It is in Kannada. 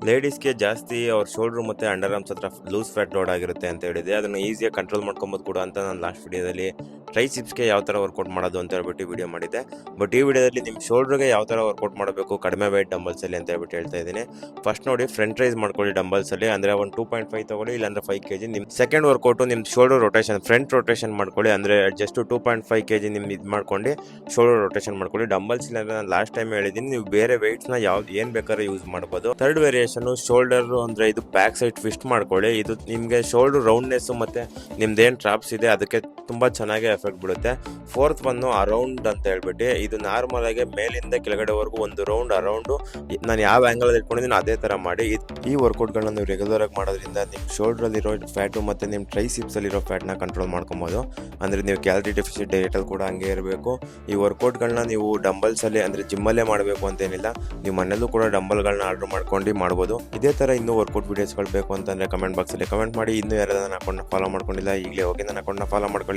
ಲೇಡೀಸ್ಗೆ ಜಾಸ್ತಿ ಅವ್ರ ಶೋಲ್ಡ್ರ್ ಮತ್ತು ಅಂಡರ್ ಆರ್ಮ್ಸ್ ಹತ್ರ ಲೂಸ್ ಫ್ಯಾಟ್ ಲೋಡ್ ಆಗಿರುತ್ತೆ ಅಂತ ಹೇಳಿದೆ. ಅದನ್ನು ಈಸಿಯಾಗಿ ಕಂಟ್ರೋಲ್ ಮಾಡ್ಕೊಬೋದು ಕೂಡ ಅಂತ ನಾನು ಲಾಸ್ಟ್ ವಿಡಿಯೋದಲ್ಲಿ ಟ್ರೈಸಿಪ್ಸ್ಗೆ ಯಾವ ಥರ ವರ್ಕೌಟ್ ಮಾಡೋದು ಅಂತ ಹೇಳ್ಬಿಟ್ಟು ವಿಡಿಯೋ ಮಾಡಿದ್ದೆ. ಬಟ್ ಈ ವಿಡಿಯೋದಲ್ಲಿ ನಿಮ್ಮ ಶೋಲ್ಡ್ರಿಗೆ ಯಾವ ಥರ ವರ್ಕೌಟ್ ಮಾಡಬೇಕು ಕಡಿಮೆ ವೆಯ್ಟ್ ಡಂಬಲ್ಸಲ್ಲಿ ಅಂತ ಹೇಳ್ಬಿಟ್ಟು ಹೇಳ್ತಾ ಇದ್ದೀನಿ. ಫಸ್ಟ್ ನೋಡಿ ಫ್ರಂಟ್ ರೈಸ್ ಮಾಡ್ಕೊಳ್ಳಿ ಡಂಬಲ್ಸಲ್ಲಿ, ಅಂದರೆ ಒಂದು 2.5 ತೊಗೊಳ್ಳಿ, ಇಲ್ಲಾಂದರೆ 5 kg. ನಿಮ್ಮ ಸೆಕೆಂಡ್ ವರ್ಕೌಟು ನಿಮ್ಮ ಶೋಲ್ಡರ್ ರೊಟೇಷನ್ ಫ್ರಂಟ್ ರೊಟೇಷನ್ ಮಾಡ್ಕೊಳ್ಳಿ, ಅಂದರೆ ಜಸ್ಟ್ 2.5 kg ನಿಮ್ಮ ಇದು ಮಾಡ್ಕೊಂಡು ಶೋಲ್ಡರ್ ರೊಟೇಷನ್ ಮಾಡ್ಕೊಳ್ಳಿ. ಡಂಬಲ್ಸ್ ಇಲ್ಲಾಂದರೆ ನಾನು ಲಾಸ್ಟ್ ಟೈಮ್ ಹೇಳಿದ್ದೀನಿ, ನೀವು ಬೇರೆ ವೆಯ್ಟ್ಸ್ನ ಯಾವ್ದು ಏನು ಬೇಕಾದ್ರೂ ಯೂಸ್ ಮಾಡ್ಬೋದು. ಥರ್ಡ್ ವೇರಿಯೇಷನು ಶೋಲ್ಡರ್, ಅಂದರೆ ಇದು ಬ್ಯಾಕ್ ಸೈಡ್ ಟ್ವಿಸ್ಟ್ ಮಾಡ್ಕೊಳ್ಳಿ. ಇದು ನಿಮಗೆ ಶೋಲ್ಡರ್ ರೌಂಡ್ನೆಸ್ಸು ಮತ್ತು ನಿಮ್ದೇನು ಟ್ರಾಪ್ಸ್ ಇದೆ ಅದಕ್ಕೆ ತುಂಬ ಚೆನ್ನಾಗಿ ಎಫೆಕ್ಟ್ ಬೀಳುತ್ತೆ. ಫೋರ್ತ್ ಒನ್ನು ಅರೌಂಡ್ ಅಂತ ಹೇಳ್ಬಿಟ್ಟು, ಇದು ನಾರ್ಮಲ್ ಆಗಿ ಮೇಲಿಂದ ಕೆಳಗಡೆವರೆಗೂ ಒಂದು ರೌಂಡ್ ಅರೌಂಡು ನಾನು ಯಾವ ಆ್ಯಂಗಲಲ್ಲಿ ಇಟ್ಕೊಂಡಿದ್ದೀನಿ ಅದೇ ಥರ ಮಾಡಿ. ಈ ವರ್ಕೌಟ್ಗಳನ್ನ ನೀವು ರೆಗ್ಯುಲರ್ ಆಗಿ ಮಾಡೋದ್ರಿಂದ ನಿಮ್ಮ ಶೋಲ್ಡ್ರಲ್ಲಿರೋ ಫ್ಯಾಟು ಮತ್ತು ನಿಮ್ಮ ಟ್ರೈಸಿಪ್ಸಲ್ಲಿರೋ ಫ್ಯಾಟ್ನ ಕಂಟ್ರೋಲ್ ಮಾಡ್ಕೊಬೋದು. ಅಂದರೆ ನೀವು ಕ್ಯಾಲರಿ ಡೆಫಿಸಿಟ್ ಡಯಟಲ್ಲಿ ಕೂಡ ಹಂಗೆ ಇರಬೇಕು. ಈ ವರ್ಕೌಟ್ಗಳನ್ನ ನೀವು ಡಂಬಲ್ಸಲ್ಲಿ ಅಂದರೆ ಜಿಮ್ಮಲ್ಲೇ ಮಾಡಬೇಕು ಅಂತೇನಿಲ್ಲ, ನೀವು ಮನೆಯಲ್ಲೂ ಕೂಡ ಡಂಬಲ್ಗಳನ್ನ ಆರ್ಡರ್ ಮಾಡ್ಕೊಂಡು ಮಾಡ್ಬೋದು. ಇದೇ ಥರ ಇನ್ನೂ ವರ್ಕೌಟ್ ವೀಡಿಯೋಸ್ಗಳು ಬೇಕು ಅಂತಂದರೆ ಕಮೆಂಟ್ ಬಾಕ್ಸಲ್ಲಿ ಕಮೆಂಟ್ ಮಾಡಿ. ಇನ್ನೂ ಯಾರಾದ್ರೂ ನನ್ನ ಅಕೌಂಟ್ನ ಫಾಲೋ ಮಾಡ್ಕೊಂಡಿಲ್ಲ ಈಗಲೇ ಹೋಗಿ ನನ್ನ ಅಕೌಂಟ್ನ ಫಾಲೋ ಮಾಡ್ಕೊಳ್ಳಿ.